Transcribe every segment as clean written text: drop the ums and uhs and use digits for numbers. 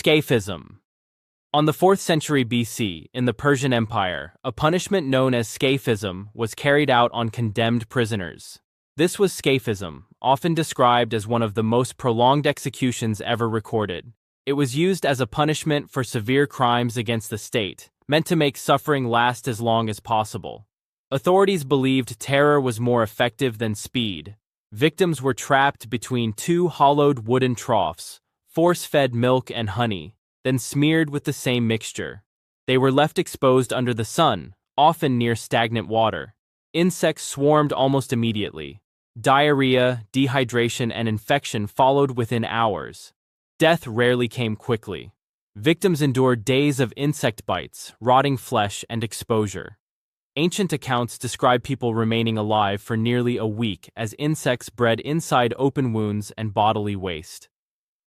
Scaphism. On the 4th century BC, in the Persian Empire, a punishment known as scaphism was carried out on condemned prisoners. This was scaphism, often described as one of the most prolonged executions ever recorded. It was used as a punishment for severe crimes against the state, meant to make suffering last as long as possible. Authorities believed terror was more effective than speed. Victims were trapped between two hollowed wooden troughs, force-fed milk and honey, then smeared with the same mixture. They were left exposed under the sun, often near stagnant water. Insects swarmed almost immediately. Diarrhea, dehydration, and infection followed within hours. Death rarely came quickly. Victims endured days of insect bites, rotting flesh, and exposure. Ancient accounts describe people remaining alive for nearly a week as insects bred inside open wounds and bodily waste.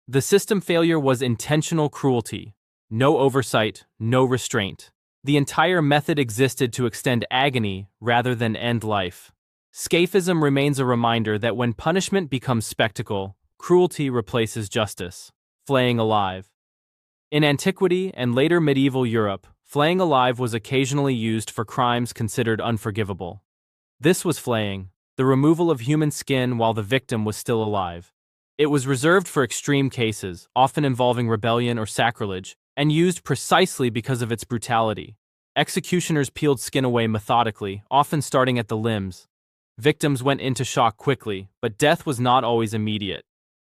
The system failure was intentional cruelty. No oversight, no restraint. The entire method existed to extend agony rather than end life. Scaphism remains a reminder that when punishment becomes spectacle, cruelty replaces justice. Flaying alive. In antiquity and later medieval Europe, flaying alive was occasionally used for crimes considered unforgivable. This was flaying, the removal of human skin while the victim was still alive. It was reserved for extreme cases, often involving rebellion or sacrilege, and used precisely because of its brutality. Executioners peeled skin away methodically, often starting at the limbs. Victims went into shock quickly, but death was not always immediate.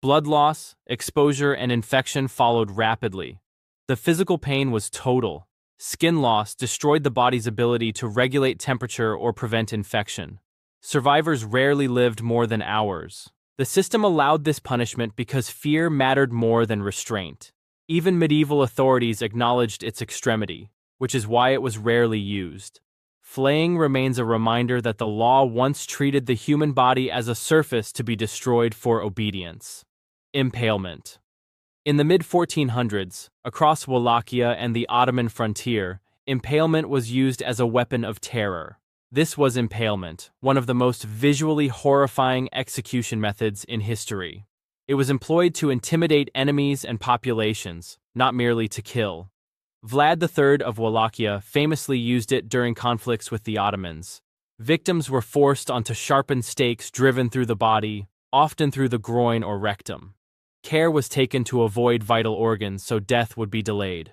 Blood loss, exposure, and infection followed rapidly. The physical pain was total. Skin loss destroyed the body's ability to regulate temperature or prevent infection. Survivors rarely lived more than hours. The system allowed this punishment because fear mattered more than restraint. Even medieval authorities acknowledged its extremity, which is why it was rarely used. Flaying remains a reminder that the law once treated the human body as a surface to be destroyed for obedience. Impalement. In the mid-1400s, across Wallachia and the Ottoman frontier, impalement was used as a weapon of terror. This was impalement, one of the most visually horrifying execution methods in history. It was employed to intimidate enemies and populations, not merely to kill. Vlad III of Wallachia famously used it during conflicts with the Ottomans. Victims were forced onto sharpened stakes driven through the body, often through the groin or rectum. Care was taken to avoid vital organs so death would be delayed.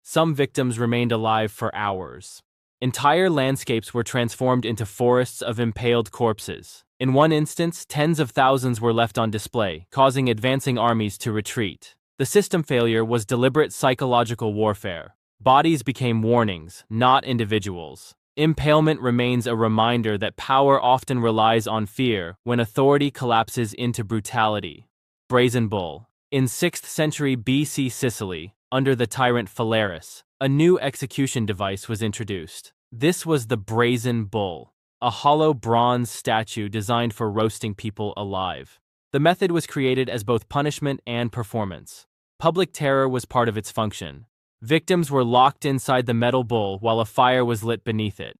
Some victims remained alive for hours. Entire landscapes were transformed into forests of impaled corpses. In one instance, tens of thousands were left on display, causing advancing armies to retreat. The system failure was deliberate psychological warfare. Bodies became warnings, not individuals. Impalement remains a reminder that power often relies on fear when authority collapses into brutality. Brazen Bull. In 6th century BC Sicily, under the tyrant Phalaris, a new execution device was introduced. This was the Brazen Bull, a hollow bronze statue designed for roasting people alive. The method was created as both punishment and performance. Public terror was part of its function. Victims were locked inside the metal bull while a fire was lit beneath it.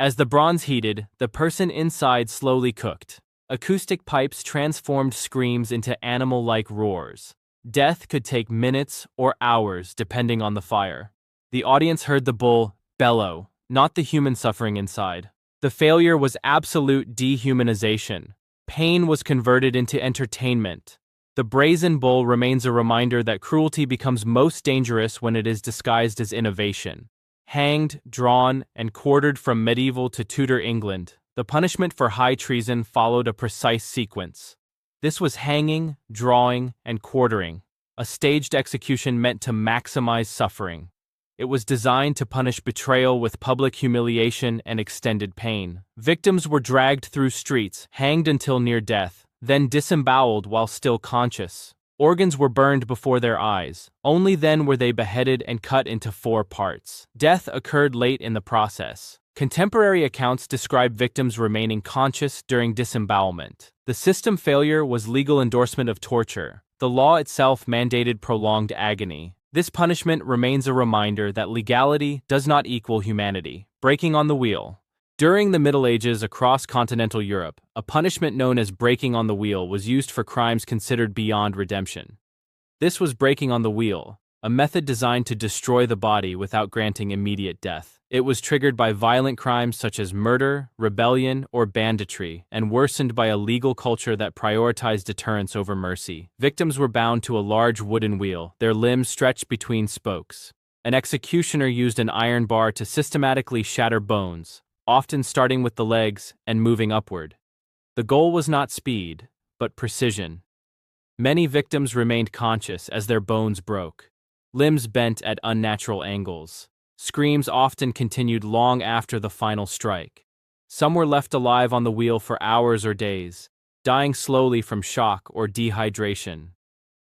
As the bronze heated, the person inside slowly cooked. Acoustic pipes transformed screams into animal-like roars. Death could take minutes or hours depending on the fire. The audience heard the bull bellow, not the human suffering inside. The failure was absolute dehumanization. Pain was converted into entertainment. The brazen bull remains a reminder that cruelty becomes most dangerous when it is disguised as innovation. Hanged, drawn, and quartered from medieval to Tudor England, the punishment for high treason followed a precise sequence. This was hanging, drawing, and quartering, a staged execution meant to maximize suffering. It was designed to punish betrayal with public humiliation and extended pain. Victims were dragged through streets, hanged until near death, then disemboweled while still conscious. Organs were burned before their eyes. Only then were they beheaded and cut into 4 parts. Death occurred late in the process. Contemporary accounts describe victims remaining conscious during disembowelment. The system failure was legal endorsement of torture. The law itself mandated prolonged agony. This punishment remains a reminder that legality does not equal humanity. Breaking on the wheel. During the Middle Ages across continental Europe, a punishment known as breaking on the wheel was used for crimes considered beyond redemption. This was breaking on the wheel, a method designed to destroy the body without granting immediate death. It was triggered by violent crimes such as murder, rebellion, or banditry, and worsened by a legal culture that prioritized deterrence over mercy. Victims were bound to a large wooden wheel, their limbs stretched between spokes. An executioner used an iron bar to systematically shatter bones, often starting with the legs and moving upward. The goal was not speed, but precision. Many victims remained conscious as their bones broke, limbs bent at unnatural angles. Screams often continued long after the final strike. Some were left alive on the wheel for hours or days, dying slowly from shock or dehydration.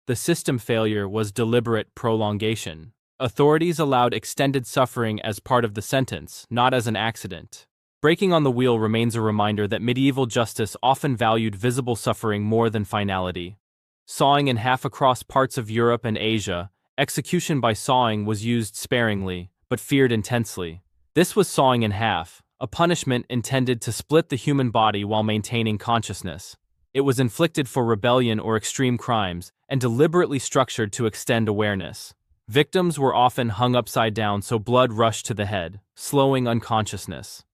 The system failure was deliberate prolongation. Authorities allowed extended suffering as part of the sentence, not as an accident. Breaking on the wheel remains a reminder that medieval justice often valued visible suffering more than finality. Sawing in half across parts of Europe and Asia, execution by sawing was used sparingly, but feared intensely. This was sawing in half, a punishment intended to split the human body while maintaining consciousness. It was inflicted for rebellion or extreme crimes, and deliberately structured to extend awareness. Victims were often hung upside down so blood rushed to the head, slowing unconsciousness.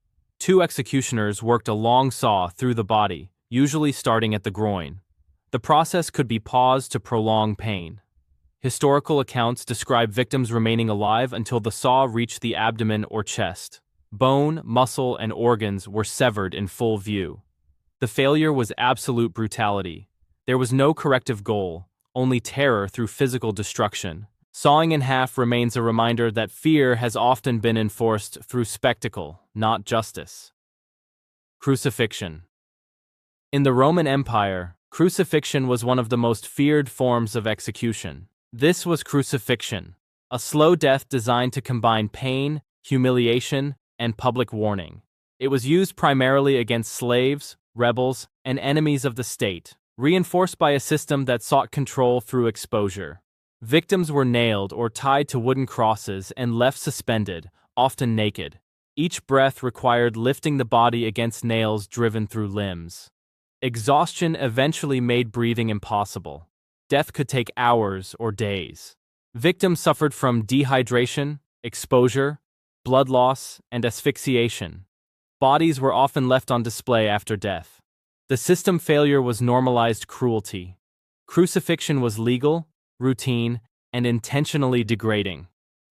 Two executioners worked a long saw through the body, usually starting at the groin. The process could be paused to prolong pain. Historical accounts describe victims remaining alive until the saw reached the abdomen or chest. Bone, muscle, and organs were severed in full view. The failure was absolute brutality. There was no corrective goal, only terror through physical destruction. Sawing in half remains a reminder that fear has often been enforced through spectacle, not justice. Crucifixion. In the Roman Empire, crucifixion was one of the most feared forms of execution. This was crucifixion, a slow death designed to combine pain, humiliation, and public warning. It was used primarily against slaves, rebels, and enemies of the state, reinforced by a system that sought control through exposure. Victims were nailed or tied to wooden crosses and left suspended, often naked. Each breath required lifting the body against nails driven through limbs. Exhaustion eventually made breathing impossible. Death could take hours or days. Victims suffered from dehydration, exposure, blood loss, and asphyxiation. Bodies were often left on display after death. The system failure was normalized cruelty. Crucifixion was legal, routine, and intentionally degrading.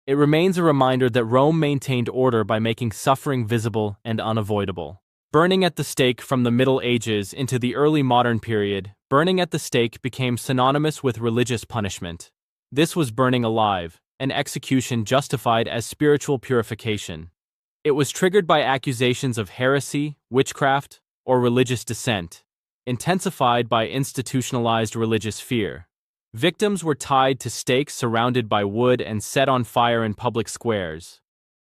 It remains a reminder that Rome maintained order by making suffering visible and unavoidable. Burning at the stake. From the Middle Ages into the early modern period, burning at the stake became synonymous with religious punishment. This was burning alive, an execution justified as spiritual purification. It was triggered by accusations of heresy, witchcraft, or religious dissent, intensified by institutionalized religious fear. Victims were tied to stakes surrounded by wood and set on fire in public squares.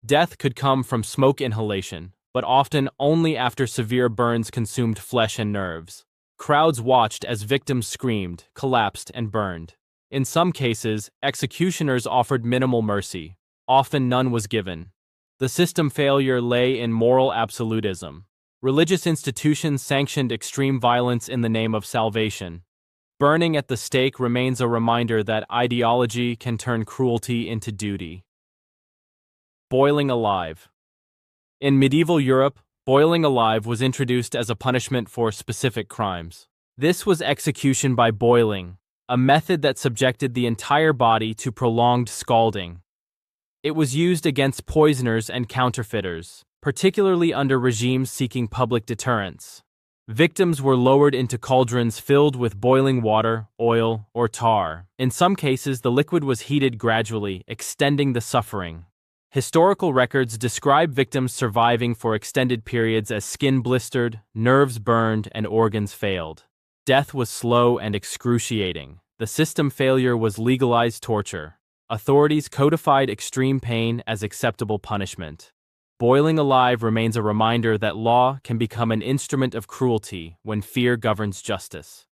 Death could come from smoke inhalation, but often only after severe burns consumed flesh and nerves. Crowds watched as victims screamed, collapsed, and burned. In some cases, executioners offered minimal mercy. Often none was given. The system failure lay in moral absolutism. Religious institutions sanctioned extreme violence in the name of salvation. Burning at the stake remains a reminder that ideology can turn cruelty into duty. Boiling alive. In medieval Europe, boiling alive was introduced as a punishment for specific crimes. This was execution by boiling, a method that subjected the entire body to prolonged scalding. It was used against poisoners and counterfeiters, particularly under regimes seeking public deterrence. Victims were lowered into cauldrons filled with boiling water, oil, or tar. In some cases, the liquid was heated gradually, extending the suffering. Historical records describe victims surviving for extended periods as skin blistered, nerves burned, and organs failed. Death was slow and excruciating. The system failure was legalized torture. Authorities codified extreme pain as acceptable punishment. Boiling alive remains a reminder that law can become an instrument of cruelty when fear governs justice.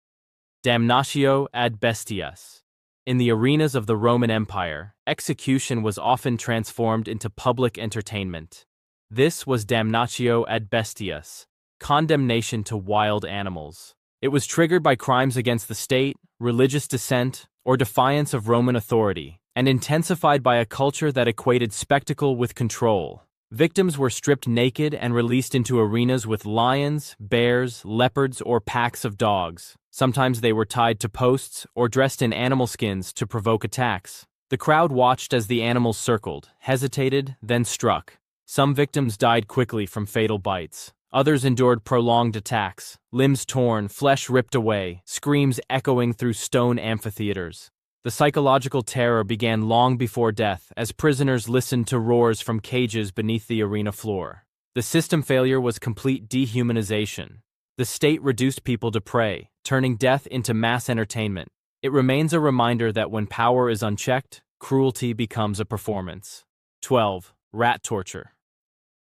Damnatio ad bestias. In the arenas of the Roman Empire, execution was often transformed into public entertainment. This was damnatio ad bestias, condemnation to wild animals. It was triggered by crimes against the state, religious dissent, or defiance of Roman authority. and intensified by a culture that equated spectacle with control. Victims were stripped naked and released into arenas with lions, bears, leopards, or packs of dogs. Sometimes they were tied to posts or dressed in animal skins to provoke attacks. The crowd watched as the animals circled, hesitated, then struck. Some victims died quickly from fatal bites. Others endured prolonged attacks, limbs torn, flesh ripped away, screams echoing through stone amphitheaters. The psychological terror began long before death as prisoners listened to roars from cages beneath the arena floor. The system failure was complete dehumanization. The state reduced people to prey, turning death into mass entertainment. It remains a reminder that when power is unchecked, cruelty becomes a performance. 12. Rat torture.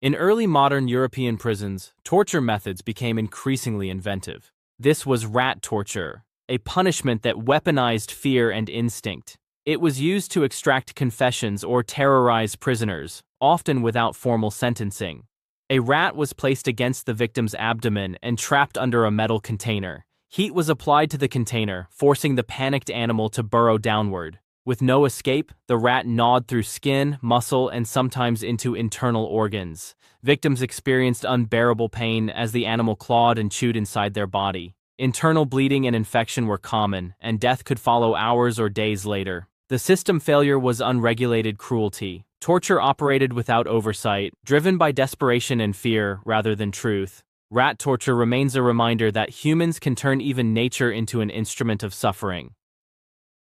In early modern European prisons, torture methods became increasingly inventive. This was rat torture, a punishment that weaponized fear and instinct. It was used to extract confessions or terrorize prisoners, often without formal sentencing. A rat was placed against the victim's abdomen and trapped under a metal container. Heat was applied to the container, forcing the panicked animal to burrow downward. With no escape, the rat gnawed through skin, muscle, and sometimes into internal organs. Victims experienced unbearable pain as the animal clawed and chewed inside their body. Internal bleeding and infection were common, and death could follow hours or days later. The system failure was unregulated cruelty. Torture operated without oversight, driven by desperation and fear rather than truth. Rat torture remains a reminder that humans can turn even nature into an instrument of suffering.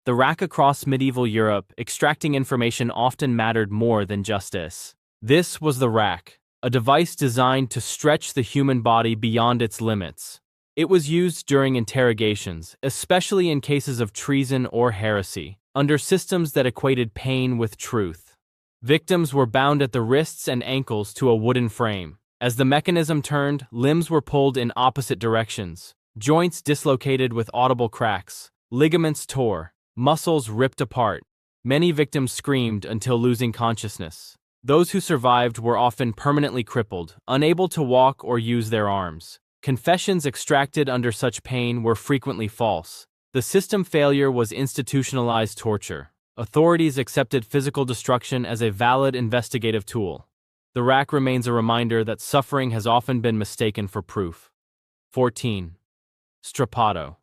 The rack across medieval Europe, extracting information often mattered more than justice. This was the rack, a device designed to stretch the human body beyond its limits. It was used during interrogations, especially in cases of treason or heresy, under systems that equated pain with truth. Victims were bound at the wrists and ankles to a wooden frame. As the mechanism turned, limbs were pulled in opposite directions. Joints dislocated with audible cracks. Ligaments tore. Muscles ripped apart. Many victims screamed until losing consciousness. Those who survived were often permanently crippled, unable to walk or use their arms. Confessions extracted under such pain were frequently false. The system failure was institutionalized torture. Authorities accepted physical destruction as a valid investigative tool. The rack remains a reminder that suffering has often been mistaken for proof. 14. Strappado.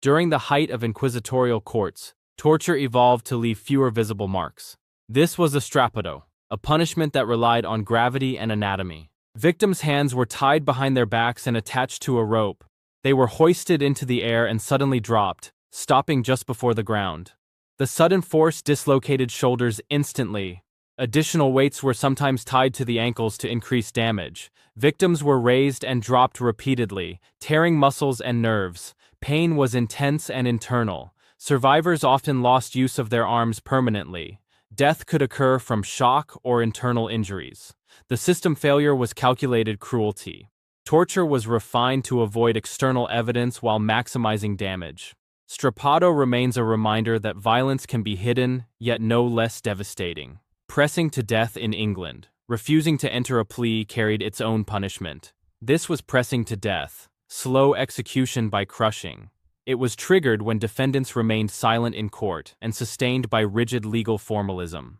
During the height of inquisitorial courts, torture evolved to leave fewer visible marks. This was a strappado, a punishment that relied on gravity and anatomy. Victims' hands were tied behind their backs and attached to a rope. They were hoisted into the air and suddenly dropped, stopping just before the ground. The sudden force dislocated shoulders instantly. Additional weights were sometimes tied to the ankles to increase damage. Victims were raised and dropped repeatedly, tearing muscles and nerves. Pain was intense and internal. Survivors often lost use of their arms permanently. Death could occur from shock or internal injuries. The system failure was calculated cruelty. Torture was refined to avoid external evidence while maximizing damage. Strappado remains a reminder that violence can be hidden, yet no less devastating. Pressing to death in England. Refusing to enter a plea carried its own punishment. This was pressing to death, slow execution by crushing. It was triggered when defendants remained silent in court and sustained by rigid legal formalism.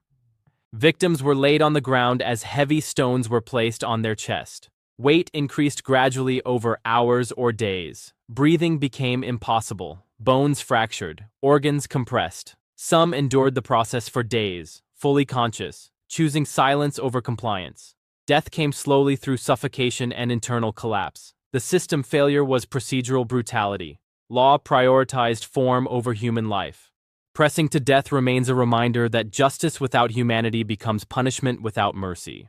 Victims were laid on the ground as heavy stones were placed on their chest. Weight increased gradually over hours or days. Breathing became impossible. Bones fractured. Organs compressed. Some endured the process for days, fully conscious, choosing silence over compliance. Death came slowly through suffocation and internal collapse. The system failure was procedural brutality. Law prioritized form over human life. Pressing to death remains a reminder that justice without humanity becomes punishment without mercy.